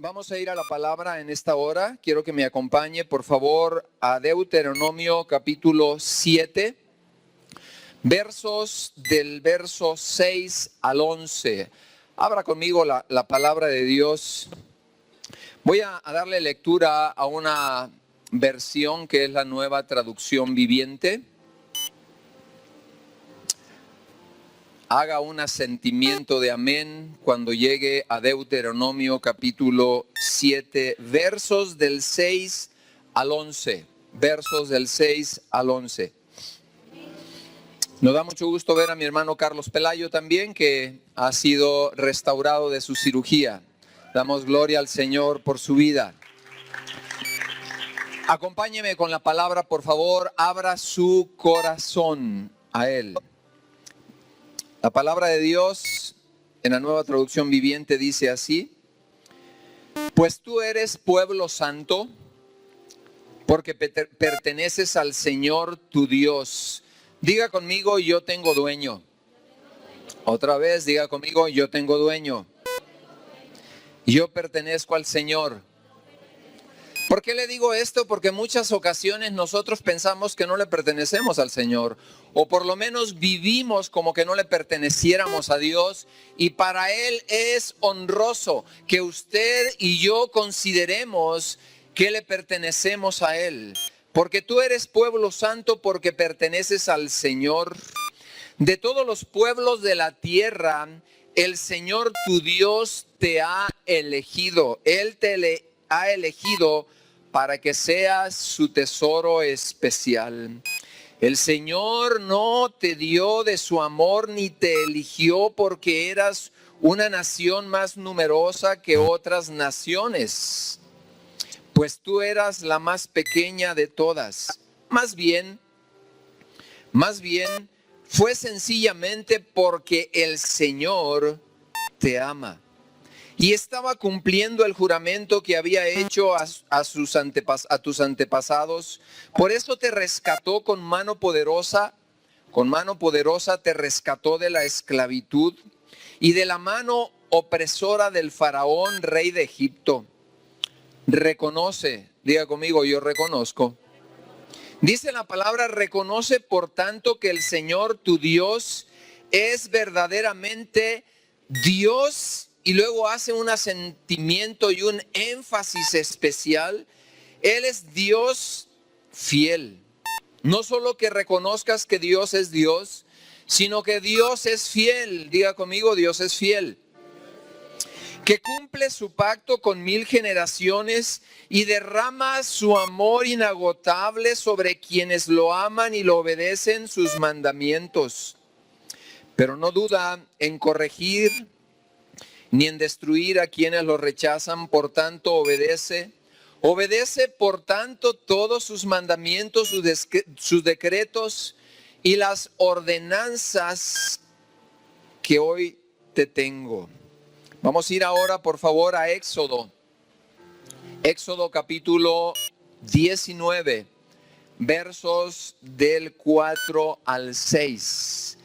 Vamos a ir a la palabra en esta hora. Quiero que me acompañe, por favor, a Deuteronomio capítulo 7, versos del verso 6 al 11. Abra conmigo la palabra de Dios. Voy a darle lectura a una versión que es la Nueva Traducción Viviente. Haga un asentimiento de amén cuando llegue a Deuteronomio capítulo 7, versos del 6 al 11. Versos del 6 al 11. Nos da mucho gusto ver a mi hermano Carlos Pelayo también, que ha sido restaurado de su cirugía. Damos gloria al Señor por su vida. Acompáñeme con la palabra, por favor. Abra su corazón a Él. La palabra de Dios en la Nueva Traducción Viviente dice así: pues tú eres pueblo santo, porque perteneces al Señor tu Dios. Diga conmigo, yo tengo dueño. Otra vez, diga conmigo, yo tengo dueño. Yo pertenezco al Señor. ¿Por qué le digo esto? Porque en muchas ocasiones nosotros pensamos que no le pertenecemos al Señor, o por lo menos vivimos como que no le perteneciéramos a Dios, y para Él es honroso que usted y yo consideremos que le pertenecemos a Él. Porque tú eres pueblo santo, porque perteneces al Señor. De todos los pueblos de la tierra, el Señor tu Dios te ha elegido. Él te ha elegido para que seas su tesoro especial. El Señor no te dio de su amor ni te eligió porque eras una nación más numerosa que otras naciones, pues tú eras la más pequeña de todas. Más bien, fue sencillamente porque el Señor te ama. Y estaba cumpliendo el juramento que había hecho a tus antepasados. Por eso te rescató con mano poderosa te rescató de la esclavitud y de la mano opresora del faraón, rey de Egipto. Reconoce, diga conmigo, yo reconozco. Dice la palabra, reconoce por tanto que el Señor tu Dios es verdaderamente Dios. Y luego hace un asentimiento y un énfasis especial. Él es Dios fiel. No solo que reconozcas que Dios es Dios, sino que Dios es fiel. Diga conmigo, Dios es fiel. Que cumple su pacto con 1000 generaciones y derrama su amor inagotable sobre quienes lo aman y lo obedecen sus mandamientos. Pero no duda en corregir ni en destruir a quienes lo rechazan. Por tanto, obedece por tanto todos sus mandamientos, sus decretos y las ordenanzas que hoy te tengo. Vamos a ir ahora, por favor, a Éxodo capítulo 19, versos del 4 al 6.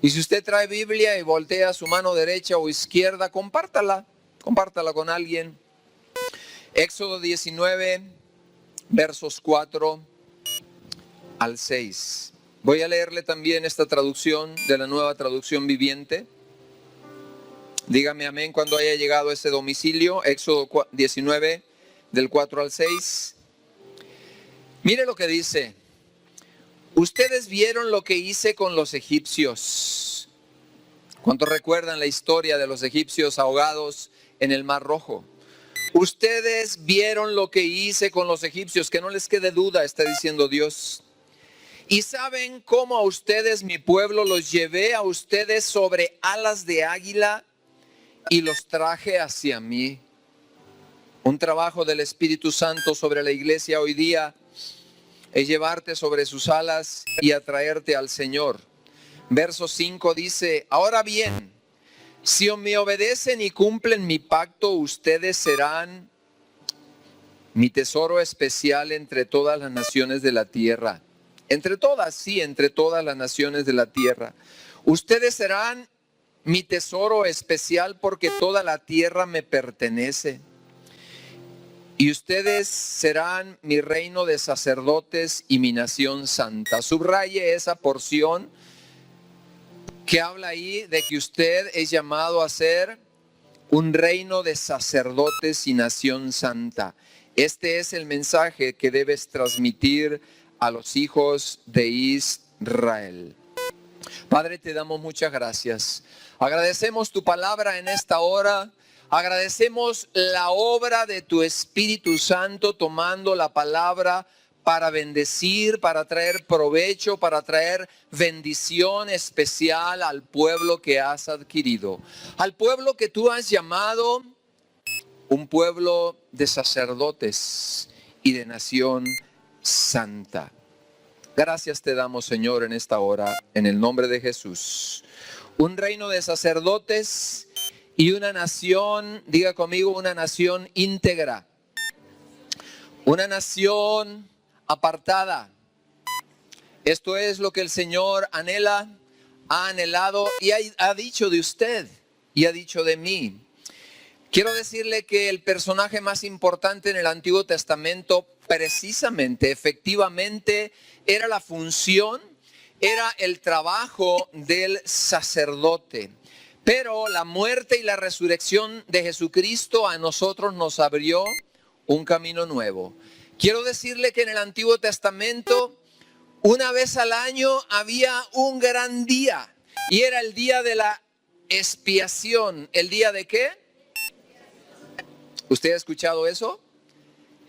Y si usted trae Biblia y voltea su mano derecha o izquierda, compártala con alguien. Éxodo 19, versos 4 al 6. Voy a leerle también esta traducción de la Nueva Traducción Viviente. Dígame amén cuando haya llegado a ese domicilio. Éxodo 19, del 4 al 6. Mire lo que dice. Ustedes vieron lo que hice con los egipcios. ¿Cuántos recuerdan la historia de los egipcios ahogados en el Mar Rojo? Ustedes vieron lo que hice con los egipcios, que no les quede duda, está diciendo Dios. Y saben cómo a ustedes, mi pueblo, los llevé a ustedes sobre alas de águila y los traje hacia mí. Un trabajo del Espíritu Santo sobre la iglesia hoy día es llevarte sobre sus alas y atraerte al Señor. Verso 5 dice, ahora bien, si me obedecen y cumplen mi pacto, ustedes serán mi tesoro especial entre todas las naciones de la tierra. Entre todas, sí, entre todas las naciones de la tierra. Ustedes serán mi tesoro especial porque toda la tierra me pertenece. y ustedes serán mi reino de sacerdotes y mi nación santa. Subraye esa porción que habla ahí de que usted es llamado a ser un reino de sacerdotes y nación santa. Este es el mensaje que debes transmitir a los hijos de Israel. Padre, te damos muchas gracias. Agradecemos tu palabra en esta hora. Agradecemos la obra de tu Espíritu Santo tomando la palabra para bendecir, para traer provecho, para traer bendición especial al pueblo que has adquirido. Al pueblo que tú has llamado un pueblo de sacerdotes y de nación santa. Gracias te damos, Señor, en esta hora, en el nombre de Jesús. Un reino de sacerdotes y una nación, diga conmigo, una nación íntegra. Una nación apartada. Esto es lo que el Señor anhela, ha anhelado y ha dicho de usted y ha dicho de mí. Quiero decirle que el personaje más importante en el Antiguo Testamento, precisamente, efectivamente, era la función, era el trabajo del sacerdote. Pero la muerte y la resurrección de Jesucristo a nosotros nos abrió un camino nuevo. Quiero decirle que en el Antiguo Testamento, una vez al año había un gran día. Y era el día de la expiación. ¿El día de qué? ¿Usted ha escuchado eso?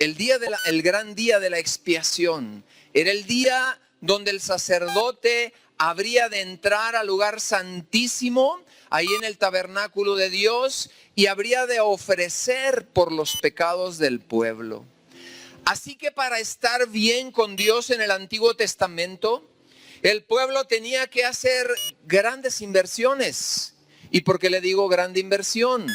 El gran día de la expiación. Era el día donde el sacerdote habría de entrar al lugar santísimo, ahí en el tabernáculo de Dios, y habría de ofrecer por los pecados del pueblo. Así que para estar bien con Dios en el Antiguo Testamento, el pueblo tenía que hacer grandes inversiones. ¿Y por qué le digo grande inversión?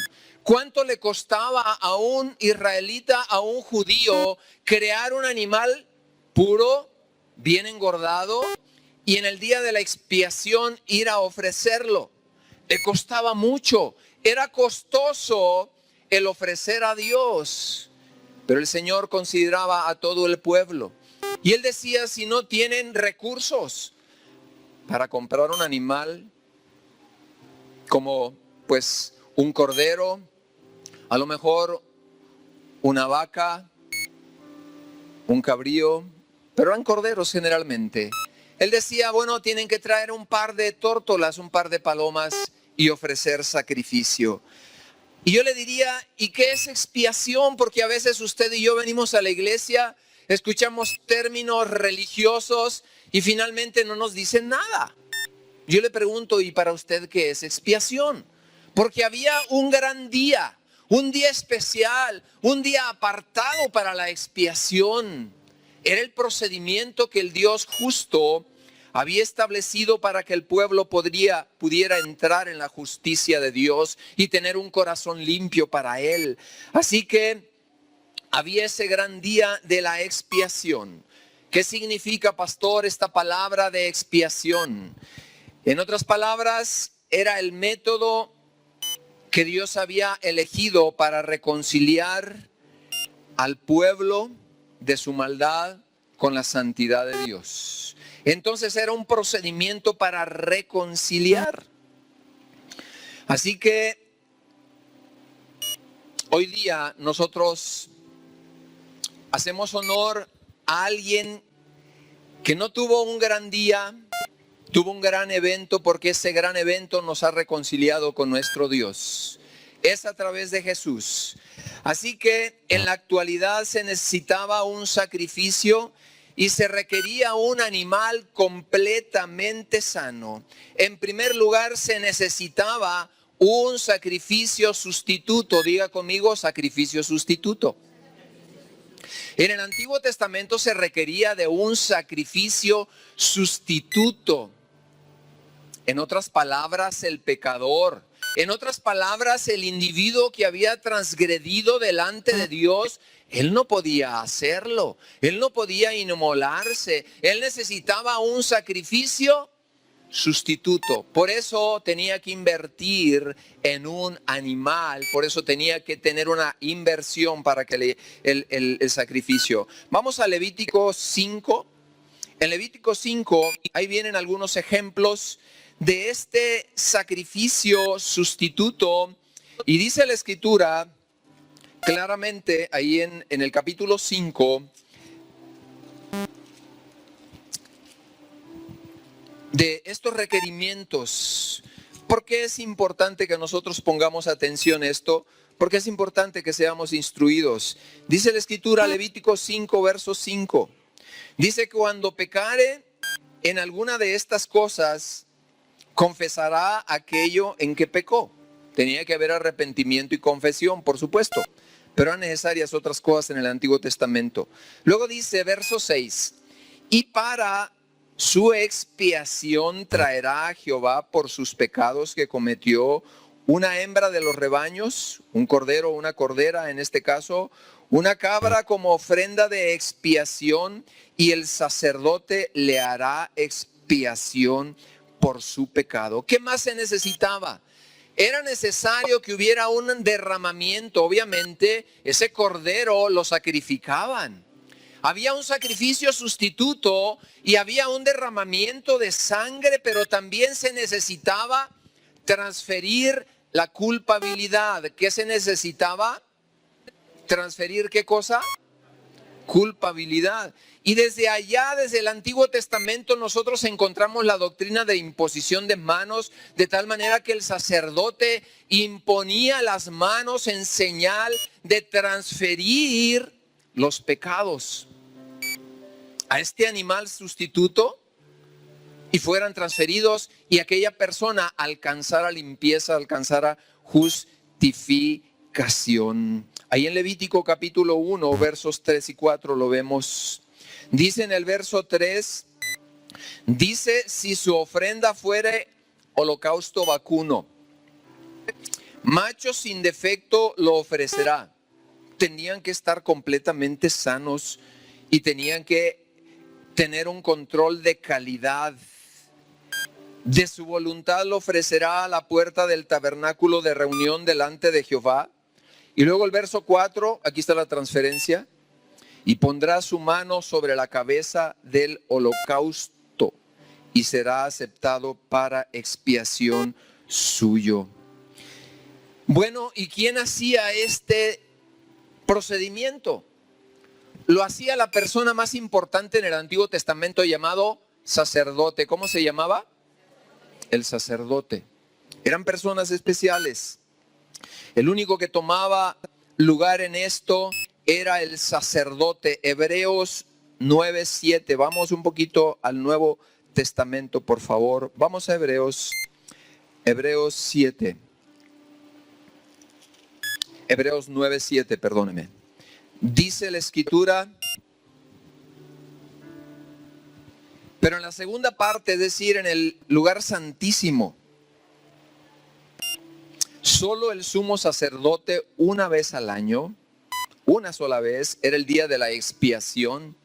¿Cuánto le costaba a un israelita, a un judío, crear un animal puro, bien engordado, y en el día de la expiación ir a ofrecerlo? Le costaba mucho, era costoso el ofrecer a Dios, pero el Señor consideraba a todo el pueblo. Y Él decía, si no tienen recursos para comprar un animal, como pues un cordero, a lo mejor una vaca, un cabrío, pero eran corderos generalmente. Él decía, bueno, tienen que traer un par de tórtolas, un par de palomas y ofrecer sacrificio. Y yo le diría, ¿y qué es expiación? Porque a veces usted y yo venimos a la iglesia, escuchamos términos religiosos y finalmente no nos dicen nada. Yo le pregunto, ¿y para usted qué es expiación? Porque había un gran día, un día especial, un día apartado para la expiación. Era el procedimiento que el Dios justo había establecido para que el pueblo pudiera entrar en la justicia de Dios y tener un corazón limpio para Él. Así que había ese gran día de la expiación. ¿Qué significa, pastor, esta palabra de expiación? En otras palabras, era el método que Dios había elegido para reconciliar al pueblo de su maldad con la santidad de Dios. Entonces era un procedimiento para reconciliar. Así que hoy día nosotros hacemos honor a alguien que no tuvo un gran día, tuvo un gran evento, porque ese gran evento nos ha reconciliado con nuestro Dios. Es a través de Jesús. Así que en la actualidad se necesitaba un sacrificio y se requería un animal completamente sano. En primer lugar, se necesitaba un sacrificio sustituto. Diga conmigo, sacrificio sustituto. En el Antiguo Testamento se requería de un sacrificio sustituto. En otras palabras, el pecador. En otras palabras, el individuo que había transgredido delante de Dios, él no podía hacerlo. Él no podía inmolarse. Él necesitaba un sacrificio sustituto. Por eso tenía que invertir en un animal, por eso tenía que tener una inversión para que el sacrificio. Vamos a Levítico 5. En Levítico 5, ahí vienen algunos ejemplos de este sacrificio sustituto. Y dice la Escritura claramente ahí en el capítulo 5, de estos requerimientos. ¿Por qué es importante que nosotros pongamos atención a esto? Porque es importante que seamos instruidos. Dice la Escritura, Levítico 5, verso 5. Dice que cuando pecare en alguna de estas cosas, confesará aquello en que pecó. Tenía que haber arrepentimiento y confesión, por supuesto, pero eran necesarias otras cosas en el Antiguo Testamento. Luego dice, verso 6, y para su expiación traerá a Jehová por sus pecados que cometió una hembra de los rebaños, un cordero o una cordera, en este caso, una cabra como ofrenda de expiación, y el sacerdote le hará expiación por su pecado. ¿Qué más se necesitaba? Era necesario que hubiera un derramamiento. Obviamente, ese cordero lo sacrificaban. Había un sacrificio sustituto y había un derramamiento de sangre, pero también se necesitaba transferir la culpabilidad. ¿Qué se necesitaba? ¿Transferir qué cosa? Culpabilidad. Y desde allá, desde el Antiguo Testamento, nosotros encontramos la doctrina de imposición de manos, de tal manera que el sacerdote imponía las manos en señal de transferir los pecados a este animal sustituto y fueran transferidos y aquella persona alcanzara limpieza, alcanzara justificación. Ahí en Levítico capítulo 1, versos 3 y 4 lo vemos. Dice en el verso 3, dice, si su ofrenda fuere holocausto vacuno, macho sin defecto lo ofrecerá. Tenían que estar completamente sanos y tenían que tener un control de calidad. De su voluntad lo ofrecerá a la puerta del tabernáculo de reunión delante de Jehová. Y luego el verso 4, aquí está la transferencia. Y pondrá su mano sobre la cabeza del holocausto y será aceptado para expiación suyo. Bueno, ¿y quién hacía este procedimiento? Lo hacía la persona más importante en el Antiguo Testamento llamado sacerdote. ¿Cómo se llamaba? El sacerdote. Eran personas especiales. El único que tomaba lugar en esto era el sacerdote. Hebreos 9:7. Vamos un poquito al Nuevo Testamento, por favor. Vamos a Hebreos 7. Hebreos 9:7, perdóneme. Dice la Escritura, pero en la segunda parte, es decir, en el lugar santísimo, solo el sumo sacerdote una vez al año, una sola vez, era el día de la expiación,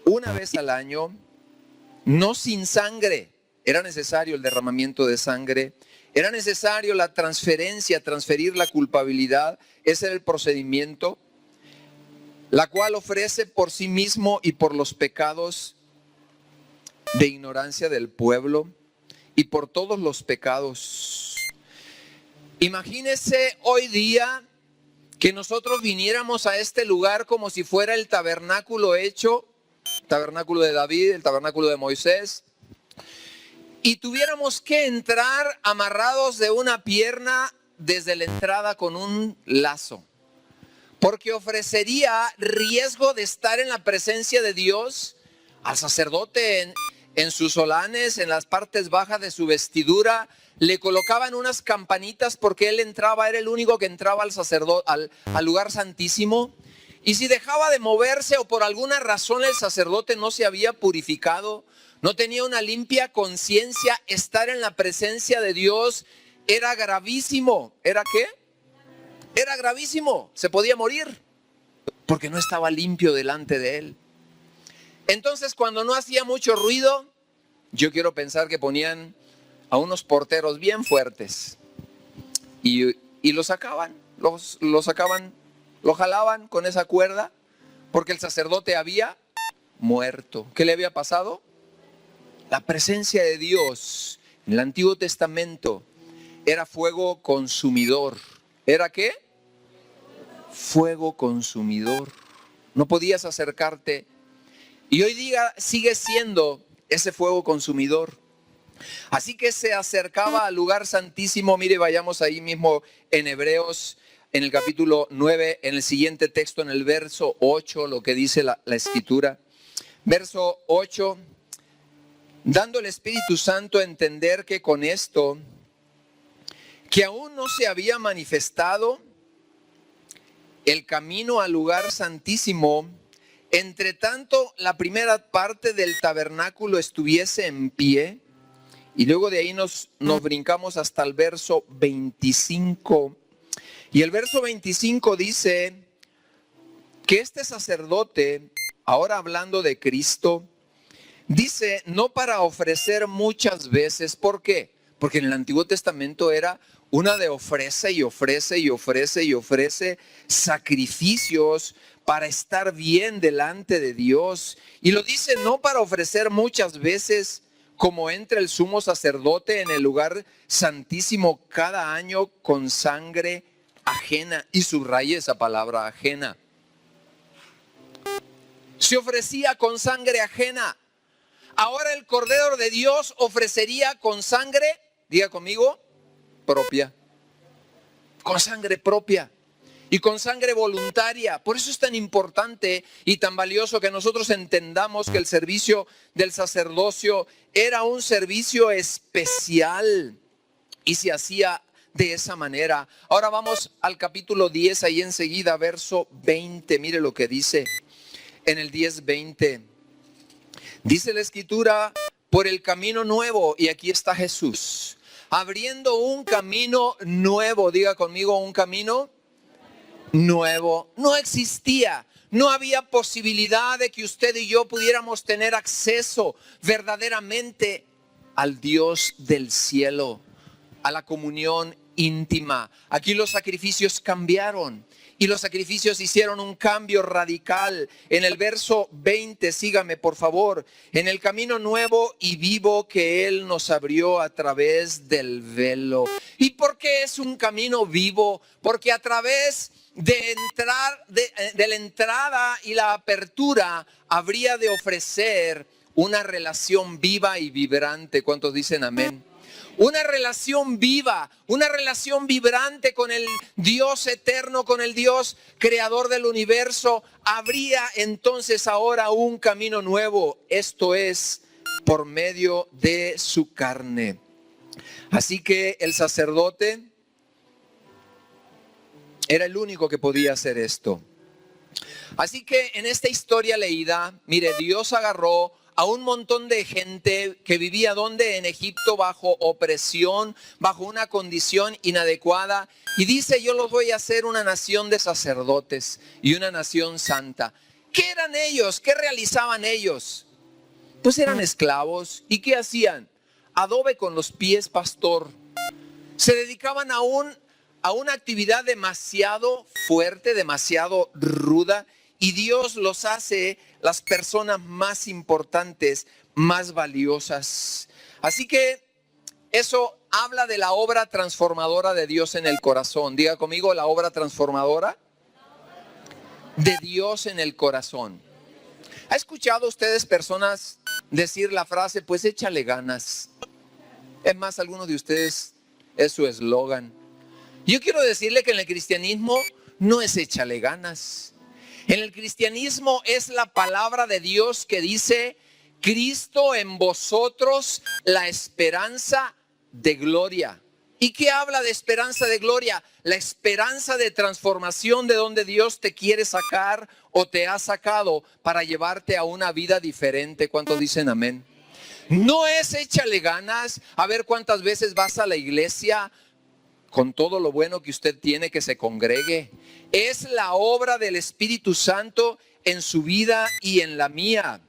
una vez al año, no sin sangre, era necesario el derramamiento de sangre, era necesario la transferencia, transferir la culpabilidad, ese era el procedimiento, la cual ofrece por sí mismo y por los pecados de ignorancia del pueblo y por todos los pecados. Imagínese hoy día que nosotros viniéramos a este lugar como si fuera el tabernáculo hecho, el tabernáculo de David, el tabernáculo de Moisés, y tuviéramos que entrar amarrados de una pierna desde la entrada con un lazo, porque ofrecería riesgo de estar en la presencia de Dios. Al sacerdote en sus solanes, en las partes bajas de su vestidura, le colocaban unas campanitas porque él entraba, era el único que entraba al lugar santísimo. Y si dejaba de moverse o por alguna razón el sacerdote no se había purificado, no tenía una limpia conciencia, estar en la presencia de Dios era gravísimo. ¿Era qué? Era gravísimo. Se podía morir porque no estaba limpio delante de él. Entonces, cuando no hacía mucho ruido, yo quiero pensar que ponían a unos porteros bien fuertes y lo sacaban, lo jalaban con esa cuerda porque el sacerdote había muerto. ¿Qué le había pasado? La presencia de Dios en el Antiguo Testamento era fuego consumidor. ¿Era qué? Fuego consumidor. No podías acercarte. Y hoy día sigue siendo ese fuego consumidor. Así que se acercaba al lugar santísimo. Mire, vayamos ahí mismo en Hebreos, en el capítulo 9, en el siguiente texto, en el verso 8, lo que dice la Escritura. Verso 8, dando el Espíritu Santo a entender que con esto, que aún no se había manifestado el camino al lugar santísimo, entre tanto la primera parte del tabernáculo estuviese en pie. Y luego de ahí nos brincamos hasta el verso 25. Y el verso 25 dice que este sacerdote, ahora hablando de Cristo, dice no para ofrecer muchas veces. ¿Por qué? Porque en el Antiguo Testamento era una de ofrece y ofrece y ofrece y ofrece sacrificios para estar bien delante de Dios. Y lo dice no para ofrecer muchas veces, como entra el sumo sacerdote en el lugar santísimo cada año con sangre ajena. Y subraya esa palabra, ajena. Se ofrecía con sangre ajena. Ahora el Cordero de Dios ofrecería con sangre, diga conmigo, propia. Con sangre propia. Y con sangre voluntaria. Por eso es tan importante y tan valioso que nosotros entendamos que el servicio del sacerdocio era un servicio especial y se hacía de esa manera. Ahora vamos al capítulo 10, ahí enseguida, verso 20. Mire lo que dice en el 10:20. Dice la Escritura, por el camino nuevo, y aquí está Jesús, abriendo un camino nuevo. Diga conmigo, un camino nuevo. No existía, no había posibilidad de que usted y yo pudiéramos tener acceso verdaderamente al Dios del cielo, a la comunión íntima. Aquí los sacrificios cambiaron y los sacrificios hicieron un cambio radical. En el verso 20, sígame por favor, en el camino nuevo y vivo que Él nos abrió a través del velo. ¿Y por qué es un camino vivo? Porque a través de la entrada y la apertura habría de ofrecer una relación viva y vibrante. ¿Cuántos dicen amén? Una relación viva, una relación vibrante con el Dios eterno, con el Dios creador del universo. Habría entonces ahora un camino nuevo, esto es por medio de su carne. Así que el sacerdote era el único que podía hacer esto. Así que en esta historia leída, mire, Dios agarró a un montón de gente que vivía donde en Egipto bajo opresión, bajo una condición inadecuada, y dice: yo los voy a hacer una nación de sacerdotes y una nación santa. ¿Qué eran ellos? ¿Qué realizaban ellos? Pues eran esclavos. ¿Y qué hacían? Adobe con los pies, pastor. Se dedicaban a una actividad demasiado fuerte, demasiado ruda, y Dios los hace las personas más importantes, más valiosas. Así que eso habla de la obra transformadora de Dios en el corazón. Diga conmigo, la obra transformadora de Dios en el corazón. ¿Ha escuchado ustedes personas decir la frase, pues échale ganas? Es más, algunos de ustedes es su eslogan. Yo quiero decirle que en el cristianismo no es échale ganas. En el cristianismo es la palabra de Dios que dice: Cristo en vosotros, la esperanza de gloria. ¿Y qué habla de esperanza de gloria? La esperanza de transformación, de donde Dios te quiere sacar o te ha sacado para llevarte a una vida diferente. ¿Cuántos dicen amén? No es échale ganas, a ver cuántas veces vas a la iglesia, con todo lo bueno que usted tiene, que se congregue. Es la obra del Espíritu Santo en su vida y en la mía.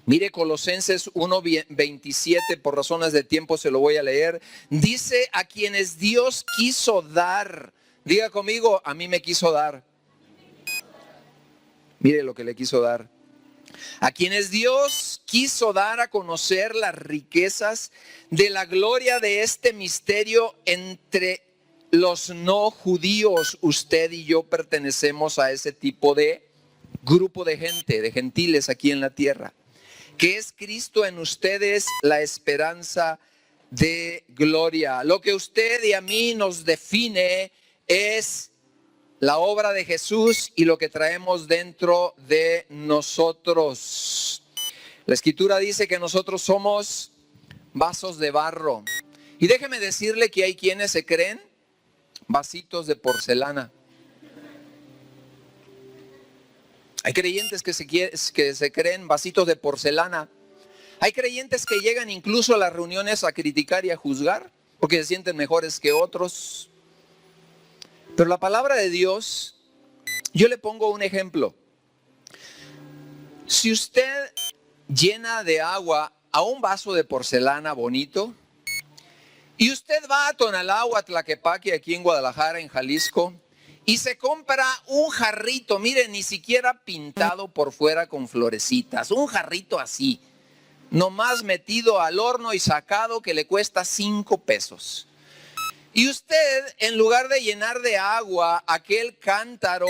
Mire Colosenses 1:27, por razones de tiempo se lo voy a leer. Dice: a quienes Dios quiso dar. Diga conmigo: a mí me quiso dar. Mire lo que le quiso dar. A quienes Dios quiso dar a conocer las riquezas de la gloria de este misterio entre los no judíos. Usted y yo pertenecemos a ese tipo de grupo de gente, de gentiles aquí en la tierra. Que es Cristo en ustedes, la esperanza de gloria. Lo que usted y a mí nos define es la obra de Jesús y lo que traemos dentro de nosotros. La Escritura dice que nosotros somos vasos de barro. Y déjeme decirle que hay quienes se creen vasitos de porcelana. Hay creyentes que se creen vasitos de porcelana. Hay creyentes que llegan incluso a las reuniones a criticar y a juzgar porque se sienten mejores que otros. Pero la palabra de Dios, yo le pongo un ejemplo. Si usted llena de agua a un vaso de porcelana bonito y usted va a Tonalá o a Tlaquepaque, aquí en Guadalajara, en Jalisco, y se compra un jarrito, mire, ni siquiera pintado por fuera con florecitas, un jarrito así, nomás metido al horno y sacado, que le cuesta 5 pesos. Y usted, en lugar de llenar de agua aquel cántaro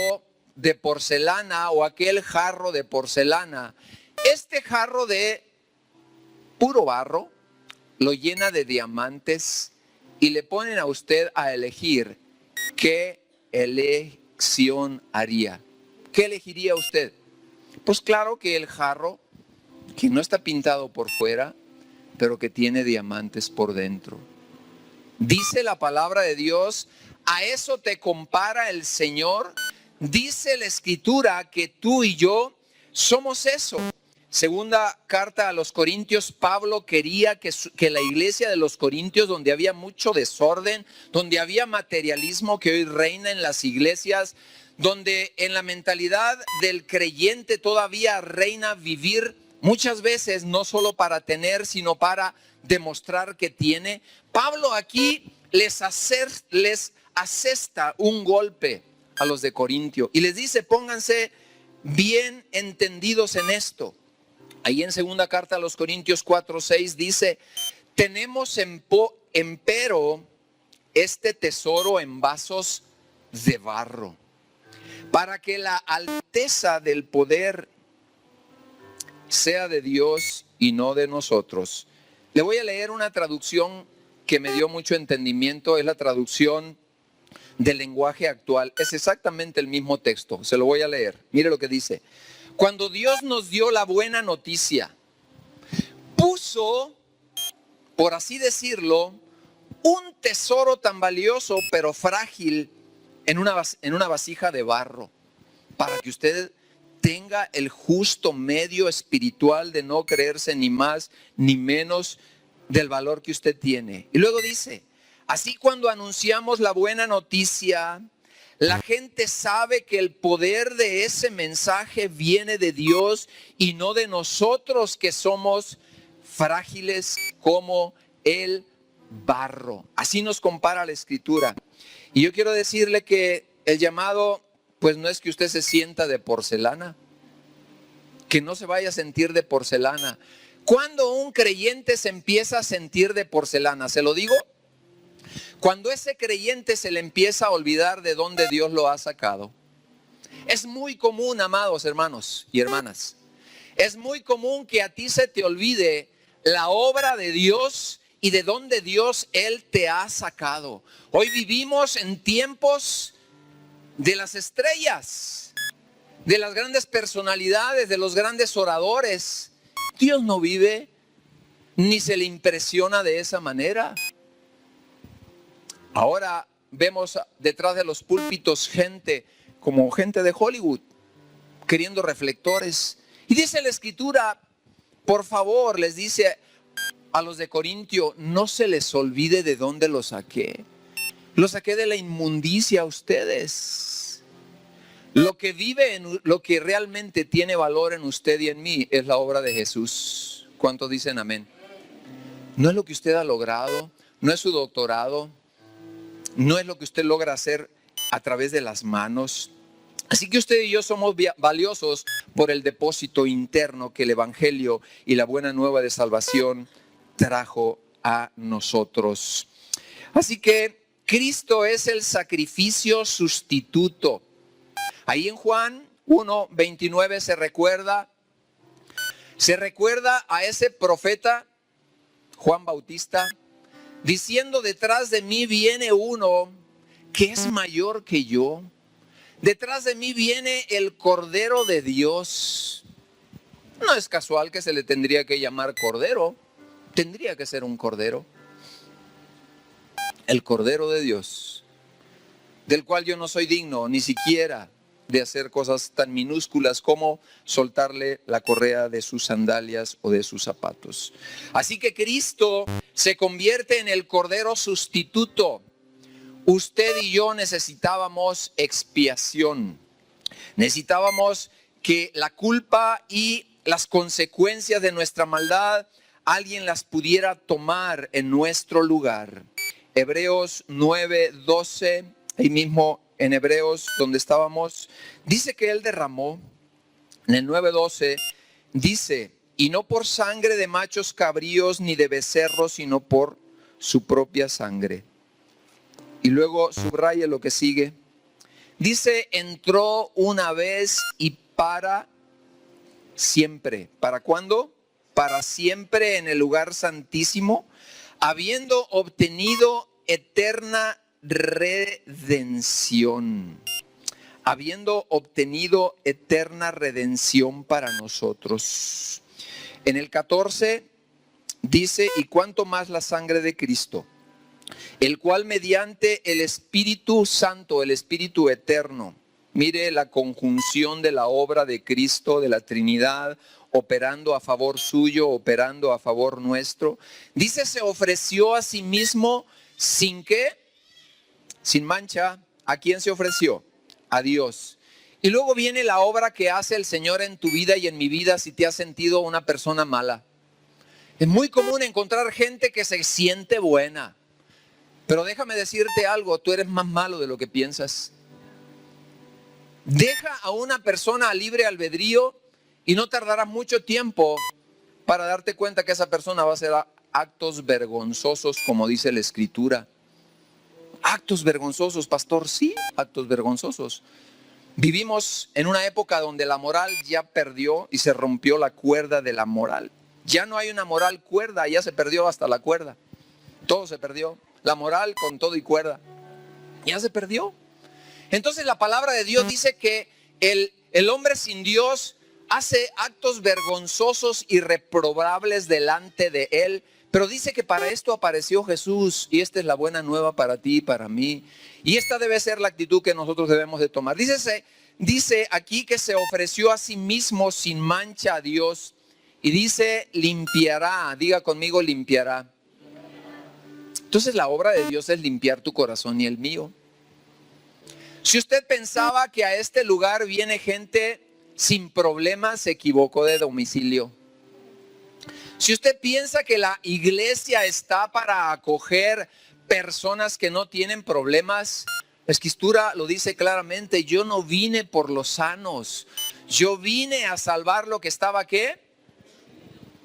de porcelana o aquel jarro de porcelana, este jarro de puro barro lo llena de diamantes y le ponen a usted a elegir qué elección haría. ¿Qué elegiría usted? Pues claro que el jarro que no está pintado por fuera, pero que tiene diamantes por dentro. Dice la palabra de Dios, a eso te compara el Señor. Dice la Escritura que tú y yo somos eso. Segunda carta a los Corintios, Pablo quería que la iglesia de los Corintios, donde había mucho desorden, donde había materialismo que hoy reina en las iglesias, donde en la mentalidad del creyente todavía reina vivir muchas veces no solo para tener, sino para demostrar que tiene. Pablo aquí les asesta un golpe a los de Corintio y les dice: pónganse bien entendidos en esto. Ahí en segunda carta a los Corintios 4:6 dice: tenemos empero este tesoro en vasos de barro, para que la alteza del poder sea de Dios y no de nosotros. Le voy a leer una traducción que me dio mucho entendimiento, es la traducción del lenguaje actual. Es exactamente el mismo texto, se lo voy a leer. Mire lo que dice: cuando Dios nos dio la buena noticia, puso, por así decirlo, un tesoro tan valioso pero frágil en una vasija de barro, para que usted tenga el justo medio espiritual de no creerse ni más ni menos del valor que usted tiene. Y luego dice: así cuando anunciamos la buena noticia, la gente sabe que el poder de ese mensaje viene de Dios y no de nosotros, que somos frágiles como el barro. Así nos compara la Escritura. Y yo quiero decirle que el llamado, pues no es que usted se sienta de porcelana, que no se vaya a sentir de porcelana. ¿Cuándo un creyente se empieza a sentir de porcelana? Se lo digo, cuando ese creyente se le empieza a olvidar de dónde Dios lo ha sacado. Es muy común, amados hermanos y hermanas, es muy común que a ti se te olvide la obra de Dios y de dónde Dios, Él te ha sacado. Hoy vivimos en tiempos de las estrellas, de las grandes personalidades, de los grandes oradores. Dios no vive ni se le impresiona de esa manera. Ahora vemos detrás de los púlpitos gente como gente de Hollywood, queriendo reflectores. Y dice la Escritura, por favor, les dice a los de Corintio, no se les olvide de dónde lo saqué. Lo saqué de la inmundicia a ustedes. Lo que vive, lo que realmente tiene valor en usted y en mí es la obra de Jesús. ¿Cuántos dicen amén? No es lo que usted ha logrado, no es su doctorado, no es lo que usted logra hacer a través de las manos. Así que usted y yo somos valiosos por el depósito interno que el Evangelio y la buena nueva de salvación trajo a nosotros. Así que Cristo es el sacrificio sustituto. Ahí en Juan 1:29 se recuerda a ese profeta Juan Bautista diciendo: detrás de mí viene uno que es mayor que yo. Detrás de mí viene el Cordero de Dios. No es casual que se le tendría que llamar Cordero. Tendría que ser un Cordero. El Cordero de Dios, del cual yo no soy digno ni siquiera de hacer cosas tan minúsculas como soltarle la correa de sus sandalias o de sus zapatos. Así que Cristo se convierte en el Cordero sustituto. Usted y yo necesitábamos expiación. Necesitábamos que la culpa y las consecuencias de nuestra maldad alguien las pudiera tomar en nuestro lugar. Hebreos 9:12, ahí mismo en Hebreos donde estábamos, dice que Él derramó, en el 9:12, dice: y no por sangre de machos cabríos ni de becerros, sino por su propia sangre. Y luego subraya lo que sigue. Dice: entró una vez y para siempre. ¿Para cuándo? Para siempre en el lugar santísimo, habiendo obtenido eterna redención. Habiendo obtenido eterna redención para nosotros. En el 14 dice: y cuánto más la sangre de Cristo, el cual mediante el Espíritu Santo, el Espíritu eterno, mire la conjunción de la obra de Cristo, de la Trinidad, operando a favor suyo, operando a favor nuestro. Dice: se ofreció a sí mismo sin qué, sin mancha. ¿A quién se ofreció? A Dios. Y luego viene la obra que hace el Señor en tu vida y en mi vida si te has sentido una persona mala. Es muy común encontrar gente que se siente buena. Pero déjame decirte algo, tú eres más malo de lo que piensas. Deja a una persona a libre albedrío y no tardará mucho tiempo para darte cuenta que esa persona va a hacer actos vergonzosos, como dice la Escritura. Actos vergonzosos, pastor, sí, actos vergonzosos. Vivimos en una época donde la moral ya perdió y se rompió la cuerda de la moral. Ya no hay una moral cuerda, ya se perdió hasta la cuerda. Todo se perdió. La moral con todo y cuerda. Ya se perdió. Entonces la palabra de Dios dice que el hombre sin Dios hace actos vergonzosos y reprobables delante de él. Pero dice que para esto apareció Jesús, y esta es la buena nueva para ti y para mí. Y esta debe ser la actitud que nosotros debemos de tomar. Dice aquí que se ofreció a sí mismo sin mancha a Dios. Y dice: limpiará. Diga conmigo: limpiará. Entonces la obra de Dios es limpiar tu corazón y el mío. Si usted pensaba que a este lugar viene gente sin problemas, se equivocó de domicilio. Si usted piensa que la iglesia está para acoger personas que no tienen problemas, la Escritura lo dice claramente: yo no vine por los sanos, yo vine a salvar lo que estaba, ¿qué?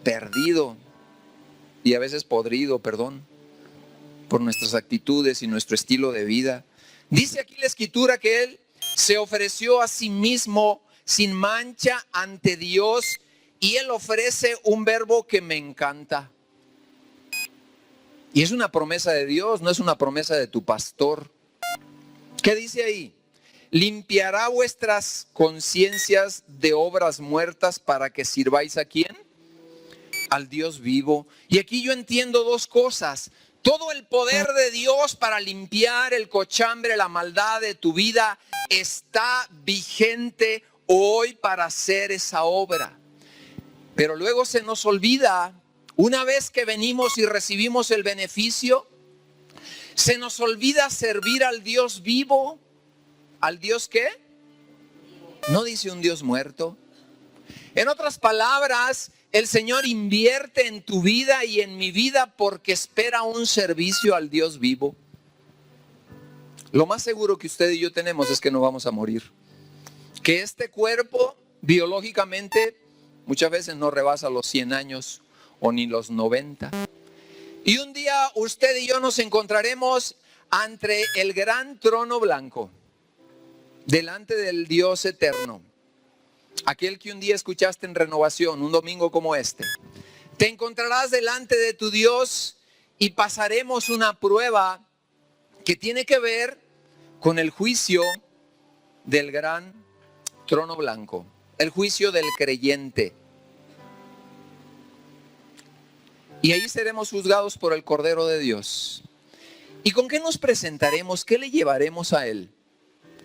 Perdido. Y a veces podrido, perdón, por nuestras actitudes y nuestro estilo de vida. Dice aquí la Escritura que Él se ofreció a sí mismo sin mancha ante Dios, y Él ofrece un verbo que me encanta. Y es una promesa de Dios, no es una promesa de tu pastor. ¿Qué dice ahí? Limpiará vuestras conciencias de obras muertas para que sirváis ¿a quién? Al Dios vivo. Y aquí yo entiendo dos cosas. Todo el poder de Dios para limpiar el cochambre, la maldad de tu vida está vigente hoy para hacer esa obra. Pero luego se nos olvida, una vez que venimos y recibimos el beneficio, se nos olvida servir al Dios vivo. ¿Al Dios qué? No dice un Dios muerto. En otras palabras, el Señor invierte en tu vida y en mi vida porque espera un servicio al Dios vivo. Lo más seguro que usted y yo tenemos es que no vamos a morir. Que este cuerpo biológicamente muchas veces no rebasa los 100 años o ni los 90. Y un día usted y yo nos encontraremos ante el gran trono blanco, delante del Dios eterno. Aquel que un día escuchaste en Renovación, un domingo como este. Te encontrarás delante de tu Dios y pasaremos una prueba que tiene que ver con el juicio del gran trono blanco, el juicio del creyente. Y ahí seremos juzgados por el Cordero de Dios. ¿Y con qué nos presentaremos? ¿Qué le llevaremos a Él?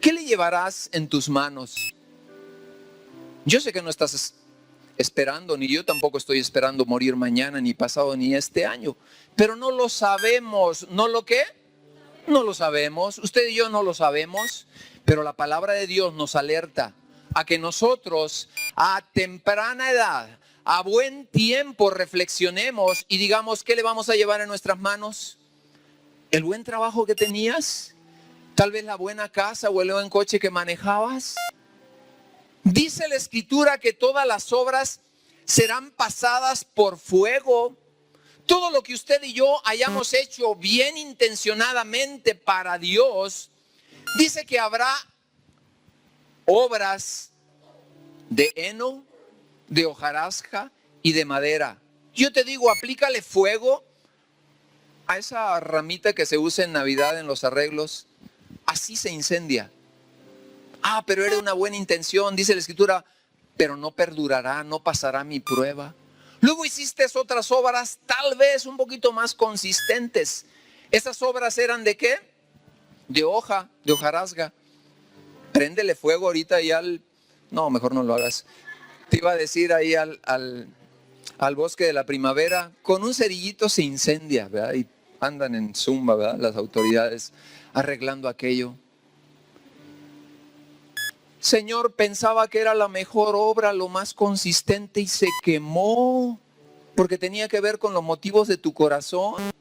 ¿Qué le llevarás en tus manos? Yo sé que no estás esperando, ni yo tampoco estoy esperando morir mañana, ni pasado, ni este año. Pero no lo sabemos. ¿No lo qué? No lo sabemos. Usted y yo no lo sabemos. Pero la palabra de Dios nos alerta a que nosotros a temprana edad, a buen tiempo, reflexionemos y digamos, ¿qué le vamos a llevar en nuestras manos? ¿El buen trabajo que tenías? ¿Tal vez la buena casa o el buen coche que manejabas? Dice la Escritura que todas las obras serán pasadas por fuego. Todo lo que usted y yo hayamos hecho bien intencionadamente para Dios, dice que habrá obras de heno, de hojarasca y de madera. Yo te digo, aplícale fuego a esa ramita que se usa en Navidad en los arreglos. Así se incendia. Pero era una buena intención, dice la Escritura, pero no perdurará, no pasará mi prueba. Luego hiciste otras obras tal vez un poquito más consistentes. ¿Esas obras eran de qué? De hojarasca. Préndele fuego ahorita y no, mejor no lo hagas. Te iba a decir ahí al bosque de la primavera, con un cerillito se incendia, ¿verdad? Y andan en zumba, ¿verdad? Las autoridades arreglando aquello. Señor, pensaba que era la mejor obra, lo más consistente y se quemó porque tenía que ver con los motivos de tu corazón.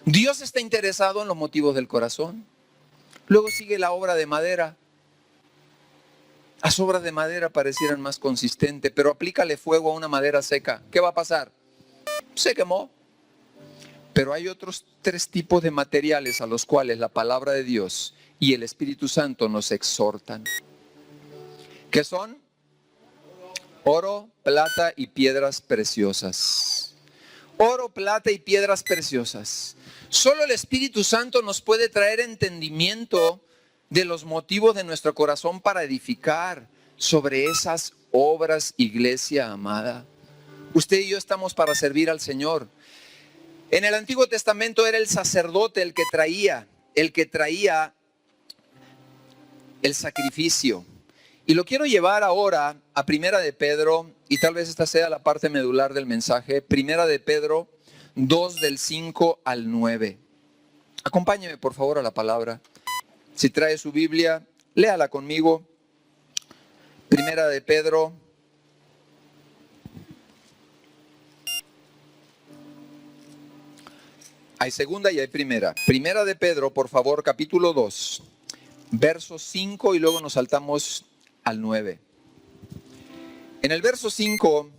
Dios está interesado en los motivos del corazón. Luego sigue la obra de madera. Las obras de madera parecieran más consistentes, pero aplícale fuego a una madera seca. ¿Qué va a pasar? Se quemó. Pero hay otros 3 tipos de materiales a los cuales la palabra de Dios y el Espíritu Santo nos exhortan. ¿Qué son? Oro, plata y piedras preciosas. Oro, plata y piedras preciosas. Solo el Espíritu Santo nos puede traer entendimiento de los motivos de nuestro corazón para edificar sobre esas obras, iglesia amada. Usted y yo estamos para servir al Señor. En el Antiguo Testamento era el sacerdote el que traía el sacrificio. Y lo quiero llevar ahora a Primera de Pedro, y tal vez esta sea la parte medular del mensaje. Primera de Pedro 2 del 5 al 9. Acompáñeme por favor a la palabra. Si trae su Biblia, léala conmigo. Primera de Pedro. Hay segunda y hay primera. Primera de Pedro, por favor, capítulo 2, verso 5 y luego nos saltamos al 9. En el verso 5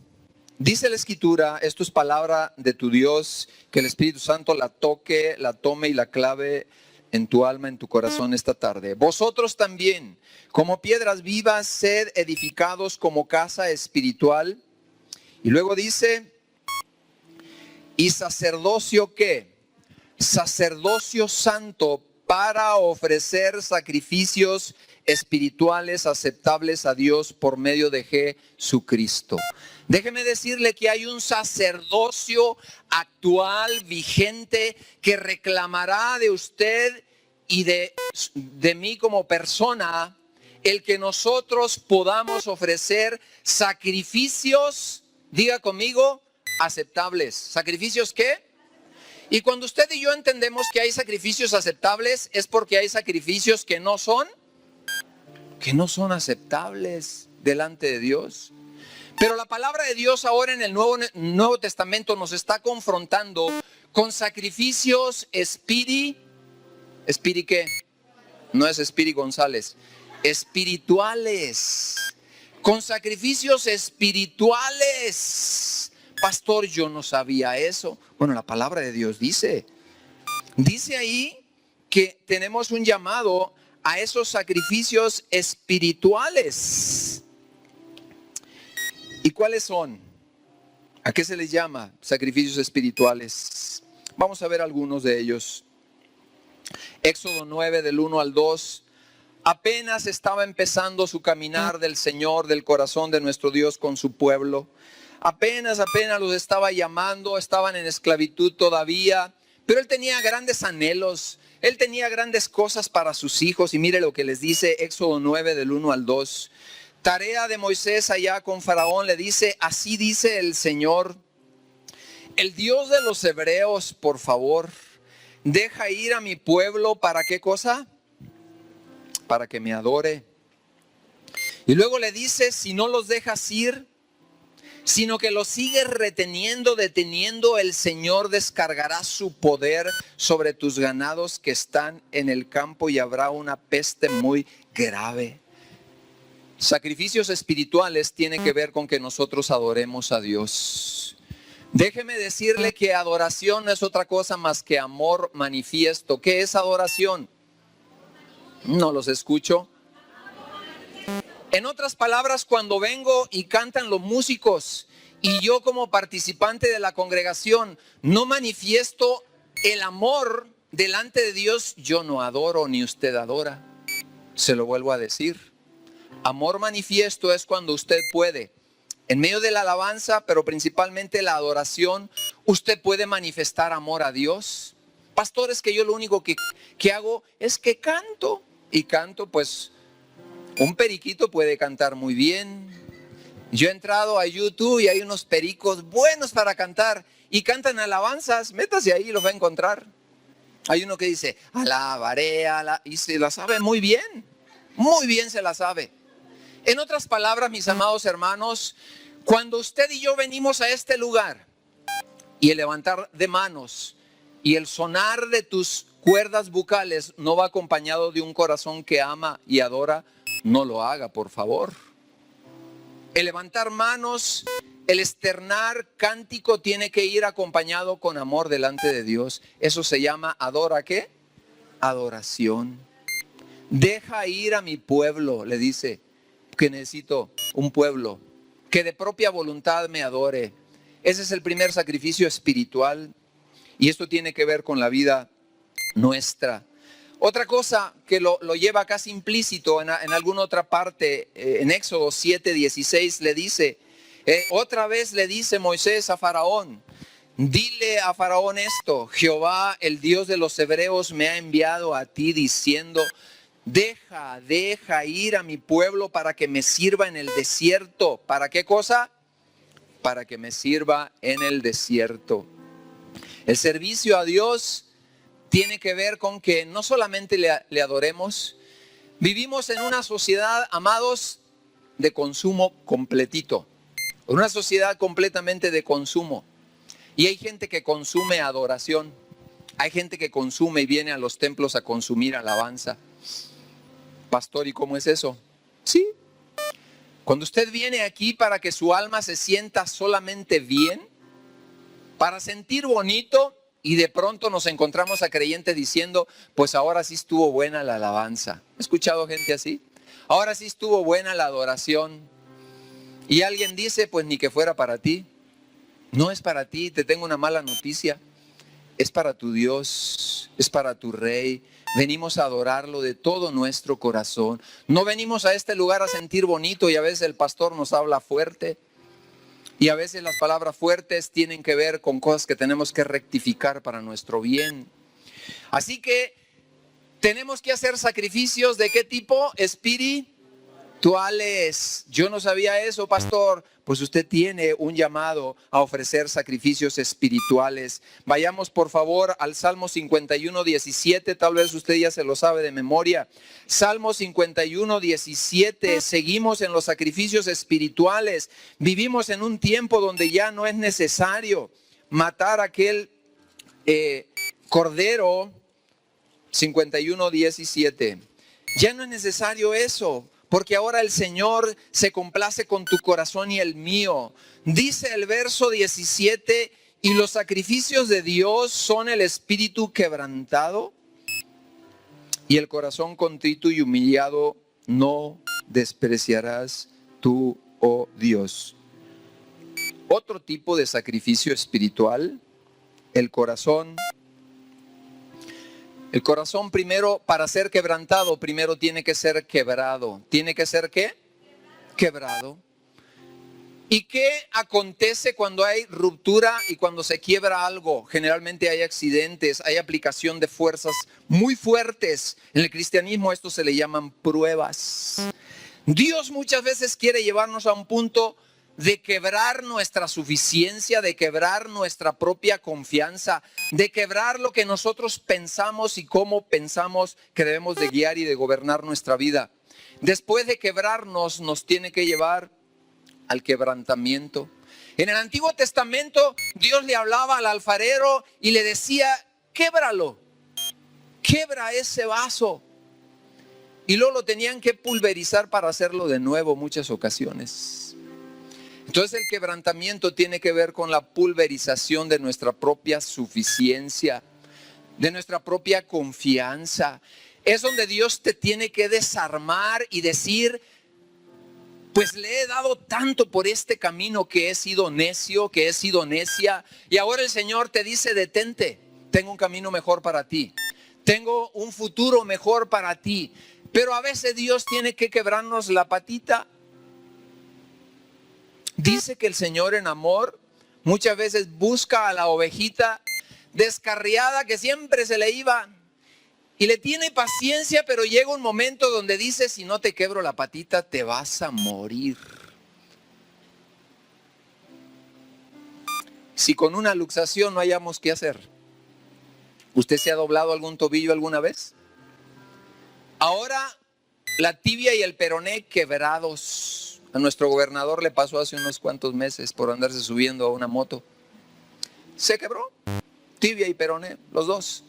dice la Escritura, esto es palabra de tu Dios, que el Espíritu Santo la toque, la tome y la clave en tu alma, en tu corazón esta tarde. Vosotros también, como piedras vivas, sed edificados como casa espiritual. Y luego dice, ¿y sacerdocio qué? Sacerdocio santo para ofrecer sacrificios espirituales aceptables a Dios por medio de Jesucristo. Déjeme decirle que hay un sacerdocio actual, vigente, que reclamará de usted y de mí como persona el que nosotros podamos ofrecer sacrificios, diga conmigo, aceptables. ¿Sacrificios qué? Y cuando usted y yo entendemos que hay sacrificios aceptables, es porque hay sacrificios que no son que no son aceptables delante de Dios. Pero la palabra de Dios ahora en el Nuevo Testamento nos está confrontando con sacrificios ¿Espiri qué? No es Espiri González. Espirituales. Con sacrificios espirituales. Pastor, yo no sabía eso. Bueno, la palabra de Dios dice ahí que tenemos un llamado a esos sacrificios espirituales. ¿Y cuáles son? ¿A qué se les llama sacrificios espirituales? Vamos a ver algunos de ellos. Éxodo 9 del 1 al 2. Apenas estaba empezando su caminar del Señor, del corazón de nuestro Dios con su pueblo. Apenas los estaba llamando, estaban en esclavitud todavía, pero Él tenía grandes anhelos, Él tenía grandes cosas para sus hijos. Y mire lo que les dice Éxodo 9 del 1 al 2. Tarea de Moisés allá con Faraón, le dice, así dice el Señor, el Dios de los hebreos, por favor, deja ir a mi pueblo, ¿para qué cosa? Para que me adore. Y luego le dice, si no los dejas ir, sino que los sigues deteniendo, el Señor descargará su poder sobre tus ganados que están en el campo y habrá una peste muy grave. Sacrificios espirituales tienen que ver con que nosotros adoremos a Dios. Déjeme decirle que adoración no es otra cosa más que amor manifiesto. ¿Qué es adoración? No los escucho. En otras palabras, cuando vengo y cantan los músicos y yo como participante de la congregación no manifiesto el amor delante de Dios, yo no adoro ni usted adora. Se lo vuelvo a decir. Amor manifiesto es cuando usted puede, en medio de la alabanza, pero principalmente la adoración, usted puede manifestar amor a Dios. Pastor, es que yo lo único que hago es que canto. Y canto, pues, un periquito puede cantar muy bien. Yo he entrado a YouTube y hay unos pericos buenos para cantar. Y cantan alabanzas, métase ahí y los va a encontrar. Hay uno que dice, alabaré, y se la sabe muy bien se la sabe. En otras palabras, mis amados hermanos, cuando usted y yo venimos a este lugar y el levantar de manos y el sonar de tus cuerdas bucales no va acompañado de un corazón que ama y adora, no lo haga, por favor. El levantar manos, el externar cántico tiene que ir acompañado con amor delante de Dios. Eso se llama ¿qué? Adoración. Deja ir a mi pueblo, le dice, que necesito un pueblo que de propia voluntad me adore. Ese es el primer sacrificio espiritual y esto tiene que ver con la vida nuestra. Otra cosa que lo lleva casi implícito en alguna otra parte, en Éxodo 7:16 le dice, otra vez le dice Moisés a Faraón, dile a Faraón esto, Jehová, el Dios de los hebreos, me ha enviado a ti diciendo, deja ir a mi pueblo para que me sirva en el desierto. ¿Para qué cosa? Para que me sirva en el desierto. El servicio a Dios tiene que ver con que no solamente le adoremos. Vivimos en una sociedad, amados, de consumo completito. Una sociedad completamente de consumo. Y hay gente que consume adoración. Hay gente que consume y viene a los templos a consumir alabanza. Pastor, ¿y cómo es eso? Sí. Cuando usted viene aquí para que su alma se sienta solamente bien, para sentir bonito, y de pronto nos encontramos a creyentes diciendo, pues ahora sí estuvo buena la alabanza. ¿He escuchado gente así? Ahora sí estuvo buena la adoración. Y alguien dice, pues ni que fuera para ti. No es para ti, te tengo una mala noticia. Es para tu Dios, es para tu Rey. Venimos a adorarlo de todo nuestro corazón. No venimos a este lugar a sentir bonito y a veces el pastor nos habla fuerte. Y a veces las palabras fuertes tienen que ver con cosas que tenemos que rectificar para nuestro bien. Así que tenemos que hacer sacrificios ¿de qué tipo? espirituales. Yo no sabía eso, pastor. Pues usted tiene un llamado a ofrecer sacrificios espirituales. Vayamos por favor al Salmo 51, 17. Tal vez usted ya se lo sabe de memoria. Salmo 51, 17. Seguimos en los sacrificios espirituales. Vivimos en un tiempo donde ya no es necesario matar aquel cordero. 51, 17. Ya no es necesario eso, porque ahora el Señor se complace con tu corazón y el mío. Dice el verso 17, y los sacrificios de Dios son el espíritu quebrantado y el corazón contrito y humillado no despreciarás tú, oh Dios. Otro tipo de sacrificio espiritual, el corazón. El corazón primero, para ser quebrantado, primero tiene que ser quebrado. ¿Tiene que ser qué? Quebrado. ¿Y qué acontece cuando hay ruptura y cuando se quiebra algo? Generalmente hay accidentes, hay aplicación de fuerzas muy fuertes. En el cristianismo esto se le llaman pruebas. Dios muchas veces quiere llevarnos a un punto de quebrar nuestra suficiencia, de quebrar nuestra propia confianza, de quebrar lo que nosotros pensamos y cómo pensamos que debemos de guiar y de gobernar nuestra vida. Después de quebrarnos, nos tiene que llevar al quebrantamiento. En el Antiguo Testamento, Dios le hablaba al alfarero y le decía, québralo, quebra ese vaso. Y luego lo tenían que pulverizar para hacerlo de nuevo muchas ocasiones. Entonces el quebrantamiento tiene que ver con la pulverización de nuestra propia suficiencia, de nuestra propia confianza. Es donde Dios te tiene que desarmar y decir, pues le he dado tanto por este camino que he sido necio, que he sido necia. Y ahora el Señor te dice, detente, tengo un camino mejor para ti. Tengo un futuro mejor para ti. Pero a veces Dios tiene que quebrarnos la patita. Dice que el Señor en amor muchas veces busca a la ovejita descarriada que siempre se le iba y le tiene paciencia, pero llega un momento donde dice, si no te quebro la patita te vas a morir. Si con una luxación no hayamos qué hacer. ¿Usted se ha doblado algún tobillo alguna vez? Ahora la tibia y el peroné quebrados. A nuestro gobernador le pasó hace unos cuantos meses por andarse subiendo a una moto. Se quebró, tibia y peroné, los dos.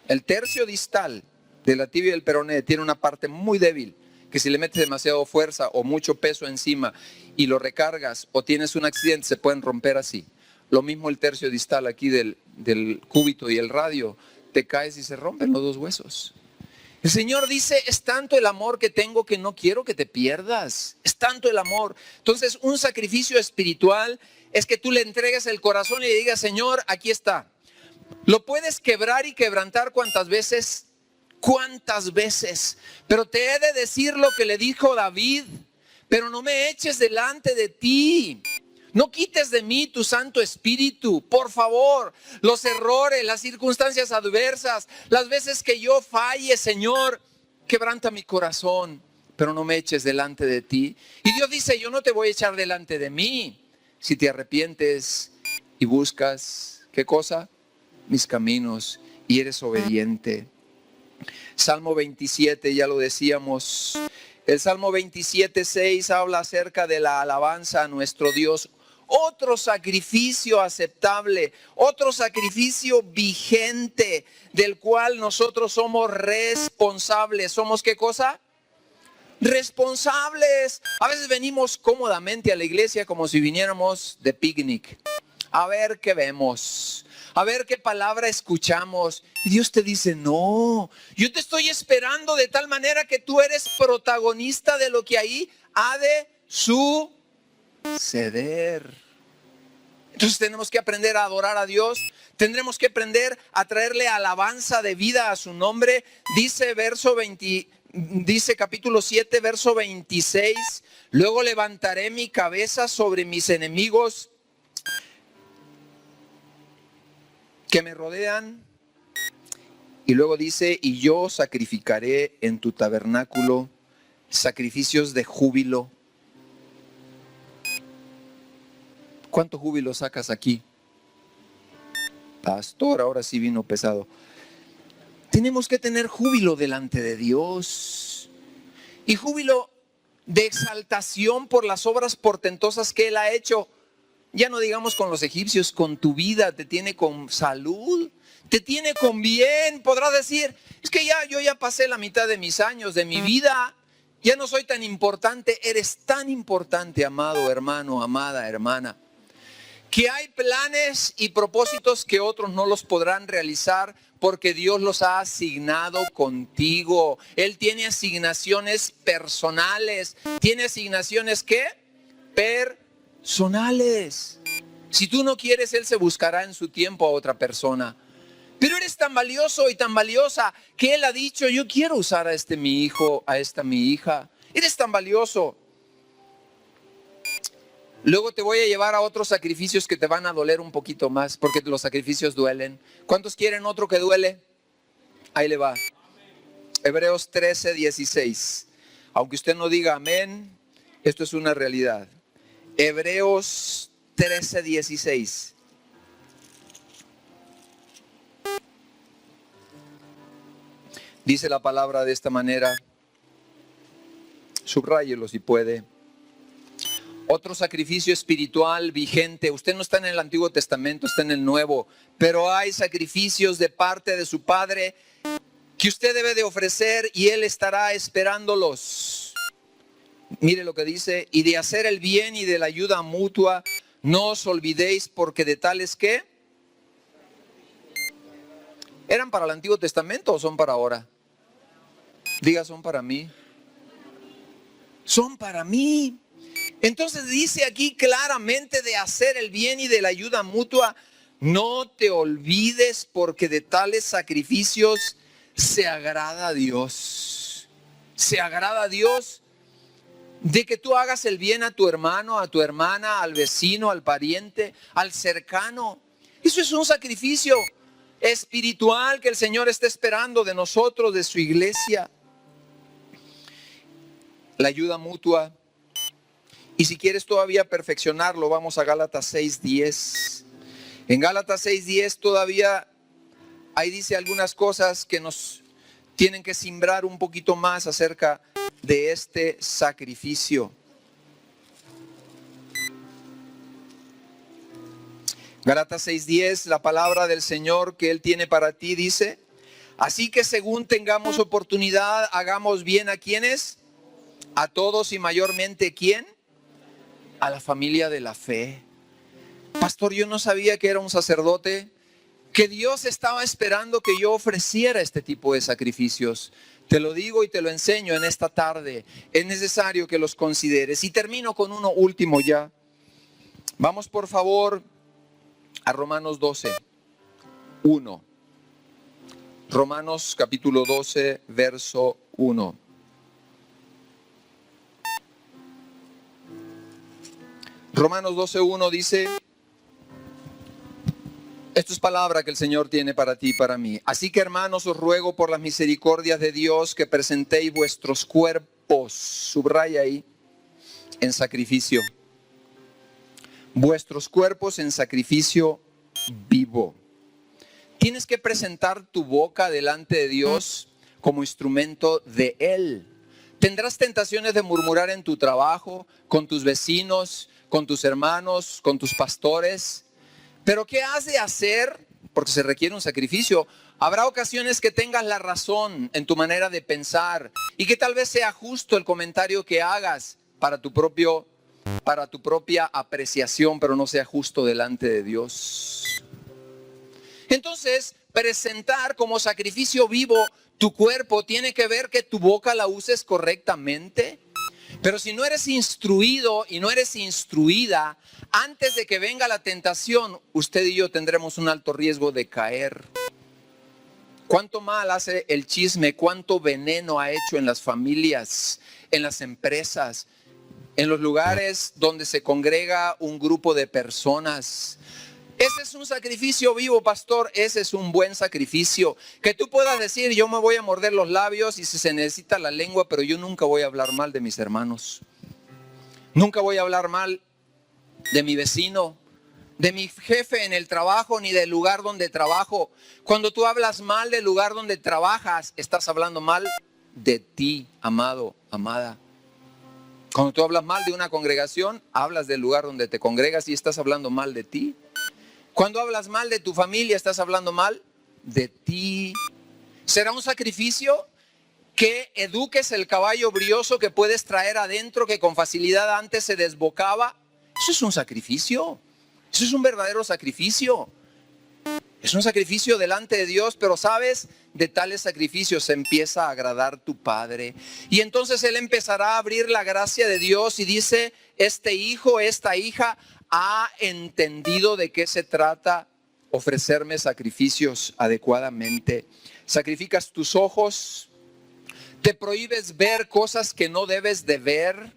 El tercio distal de la tibia y el peroné tiene una parte muy débil, que si le metes demasiado fuerza o mucho peso encima y lo recargas o tienes un accidente, se pueden romper así. Lo mismo el tercio distal aquí del cúbito y el radio, te caes y se rompen los dos huesos. El Señor dice, es tanto el amor que tengo que no quiero que te pierdas. Es tanto el amor. Entonces, un sacrificio espiritual es que tú le entregues el corazón y le digas, Señor, aquí está. Lo puedes quebrar y quebrantar cuantas veces, pero te he de decir lo que le dijo David, pero no me eches delante de ti. No quites de mí tu Santo Espíritu, por favor. Los errores, las circunstancias adversas, las veces que yo falle, Señor, quebranta mi corazón, pero no me eches delante de ti. Y Dios dice, yo no te voy a echar delante de mí. Si te arrepientes y buscas, ¿qué cosa? Mis caminos y eres obediente. Salmo 27, ya lo decíamos. El Salmo 27, 6 habla acerca de la alabanza a nuestro Dios. Otro sacrificio aceptable, otro sacrificio vigente del cual nosotros somos responsables. ¿Somos qué cosa? Responsables. A veces venimos cómodamente a la iglesia como si viniéramos de picnic. A ver qué vemos, a ver qué palabra escuchamos. Y Dios te dice, no, yo te estoy esperando de tal manera que tú eres protagonista de lo que ahí ha de suceder. Entonces tenemos que aprender a adorar a Dios. Tendremos que aprender a traerle alabanza de vida a su nombre. Dice capítulo 7, verso 26. Luego levantaré mi cabeza sobre mis enemigos que me rodean. Y luego dice, y yo sacrificaré en tu tabernáculo sacrificios de júbilo. ¿Cuánto júbilo sacas aquí? Pastor, ahora sí vino pesado. Tenemos que tener júbilo delante de Dios. Y júbilo de exaltación por las obras portentosas que Él ha hecho. Ya no digamos con los egipcios, con tu vida, te tiene con salud, te tiene con bien. Podrás decir, es que yo ya pasé la mitad de mis años, de mi vida, ya no soy tan importante. Eres tan importante, amado hermano, amada hermana, que hay planes y propósitos que otros no los podrán realizar porque Dios los ha asignado contigo. Él tiene asignaciones personales. ¿Tiene asignaciones qué? Personales. Si tú no quieres, Él se buscará en su tiempo a otra persona. Pero eres tan valioso y tan valiosa que Él ha dicho, yo quiero usar a este mi hijo, a esta mi hija. Eres tan valioso. Luego te voy a llevar a otros sacrificios que te van a doler un poquito más, porque los sacrificios duelen. ¿Cuántos quieren otro que duele? Ahí le va. Hebreos 13:16. Aunque usted no diga amén, esto es una realidad. Hebreos 13:16. Dice la palabra de esta manera. Subráyelo si puede. Otro sacrificio espiritual vigente. Usted no está en el Antiguo Testamento, está en el Nuevo. Pero hay sacrificios de parte de su Padre que usted debe de ofrecer y Él estará esperándolos. Mire lo que dice. Y de hacer el bien y de la ayuda mutua, no os olvidéis, porque de tales que ¿eran para el Antiguo Testamento o son para ahora? Diga, son para mí. Son para mí. Entonces dice aquí claramente de hacer el bien y de la ayuda mutua. No te olvides, porque de tales sacrificios se agrada a Dios. Se agrada a Dios de que tú hagas el bien a tu hermano, a tu hermana, al vecino, al pariente, al cercano. Eso es un sacrificio espiritual que el Señor está esperando de nosotros, de su iglesia. La ayuda mutua. Y si quieres todavía perfeccionarlo, vamos a Gálatas 6:10. En Gálatas 6:10 todavía ahí dice algunas cosas que nos tienen que simbrar un poquito más acerca de este sacrificio. Gálatas 6:10, la palabra del Señor que Él tiene para ti dice: así que según tengamos oportunidad, hagamos bien a quienes, a todos y mayormente ¿quién? A la familia de la fe. Pastor, yo no sabía que era un sacerdote, que Dios estaba esperando que yo ofreciera este tipo de sacrificios. Te lo digo y te lo enseño en esta tarde. Es necesario que los consideres. Y termino con uno último ya. Vamos por favor a Romanos 12:1. Romanos capítulo 12, verso 1. Romanos 12:1 dice, esto es palabra que el Señor tiene para ti y para mí. Así que, hermanos, os ruego por las misericordias de Dios que presentéis vuestros cuerpos, subraya ahí, en sacrificio. Vuestros cuerpos en sacrificio vivo. Tienes que presentar tu boca delante de Dios como instrumento de Él. Tendrás tentaciones de murmurar en tu trabajo, con tus vecinos, con tus hermanos, con tus pastores. Pero ¿qué has de hacer? Porque se requiere un sacrificio. Habrá ocasiones que tengas la razón en tu manera de pensar y que tal vez sea justo el comentario que hagas para tu propia apreciación, pero no sea justo delante de Dios. Entonces, presentar como sacrificio vivo tu cuerpo tiene que ver que tu boca la uses correctamente. Pero si no eres instruido y no eres instruida, antes de que venga la tentación, usted y yo tendremos un alto riesgo de caer. ¿Cuánto mal hace el chisme? ¿Cuánto veneno ha hecho en las familias, en las empresas, en los lugares donde se congrega un grupo de personas? Ese es un sacrificio vivo, pastor. Ese es un buen sacrificio. Que tú puedas decir, yo me voy a morder los labios y si se necesita la lengua, pero yo nunca voy a hablar mal de mis hermanos. Nunca voy a hablar mal de mi vecino, de mi jefe en el trabajo, ni del lugar donde trabajo. Cuando tú hablas mal del lugar donde trabajas, estás hablando mal de ti, amado, amada. Cuando tú hablas mal de una congregación, hablas del lugar donde te congregas y estás hablando mal de ti. Cuando hablas mal de tu familia, estás hablando mal de ti. ¿Será un sacrificio que eduques el caballo brioso que puedes traer adentro, que con facilidad antes se desbocaba? Eso es un sacrificio. Eso es un verdadero sacrificio. Es un sacrificio delante de Dios, pero sabes, de tales sacrificios se empieza a agradar tu Padre. Y entonces Él empezará a abrir la gracia de Dios y dice, este hijo, esta hija ha entendido de qué se trata ofrecerme sacrificios adecuadamente. Sacrificas tus ojos, te prohíbes ver cosas que no debes de ver,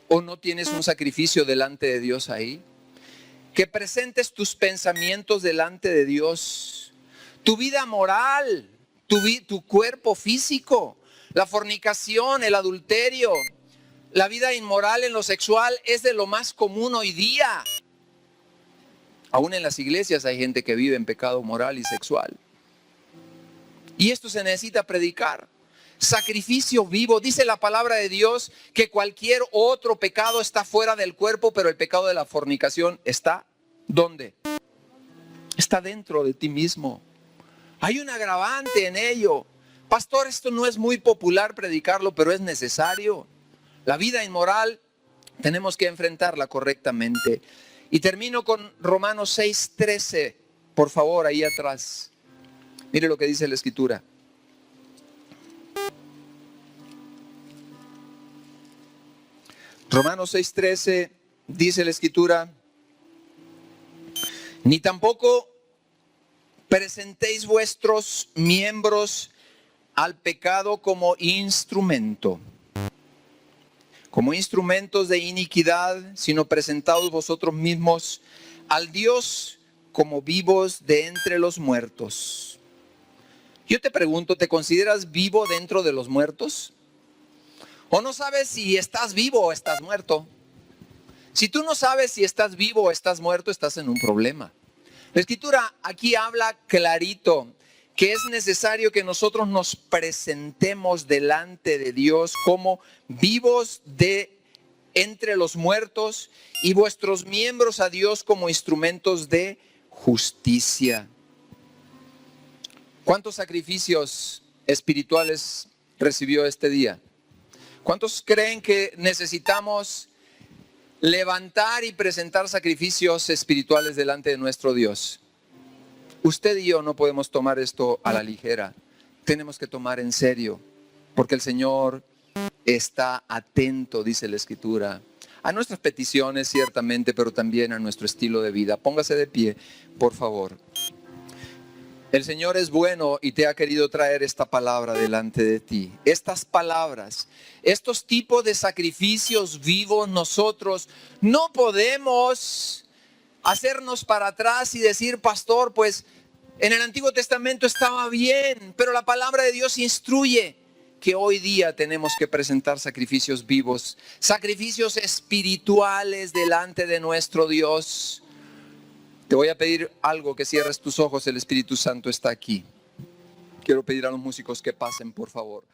o no tienes un sacrificio delante de Dios ahí. Que presentes tus pensamientos delante de Dios, tu vida moral, tu cuerpo físico, la fornicación, el adulterio, la vida inmoral en lo sexual es de lo más común hoy día. Aún en las iglesias hay gente que vive en pecado moral y sexual. Y esto se necesita predicar. Sacrificio vivo. Dice la palabra de Dios que cualquier otro pecado está fuera del cuerpo, pero el pecado de la fornicación está ¿dónde? Está dentro de ti mismo. Hay un agravante en ello. Pastor, esto no es muy popular predicarlo, pero es necesario. La vida inmoral tenemos que enfrentarla correctamente. Y termino con Romanos 6:13. Por favor, ahí atrás. Mire lo que dice la Escritura. Romanos 6:13 dice la Escritura, ni tampoco presentéis vuestros miembros al pecado como instrumentos de iniquidad, sino presentaos vosotros mismos al Dios como vivos de entre los muertos. Yo te pregunto, ¿te consideras vivo dentro de los muertos? ¿O no sabes si estás vivo o estás muerto? Si tú no sabes si estás vivo o estás muerto, estás en un problema. La Escritura aquí habla clarito que es necesario que nosotros nos presentemos delante de Dios como vivos de entre los muertos y vuestros miembros a Dios como instrumentos de justicia. ¿Cuántos sacrificios espirituales recibió este día? ¿Cuántos creen que necesitamos levantar y presentar sacrificios espirituales delante de nuestro Dios? Usted y yo no podemos tomar esto a la ligera. Tenemos que tomar en serio, porque el Señor está atento, dice la Escritura, a nuestras peticiones ciertamente, pero también a nuestro estilo de vida. Póngase de pie, por favor. El Señor es bueno y te ha querido traer esta palabra delante de ti. Estas palabras, estos tipos de sacrificios vivos, nosotros no podemos hacernos para atrás y decir, pastor, pues en el Antiguo Testamento estaba bien, pero la palabra de Dios instruye que hoy día tenemos que presentar sacrificios vivos, sacrificios espirituales delante de nuestro Dios. Te voy a pedir algo, que cierres tus ojos, el Espíritu Santo está aquí. Quiero pedir a los músicos que pasen, por favor.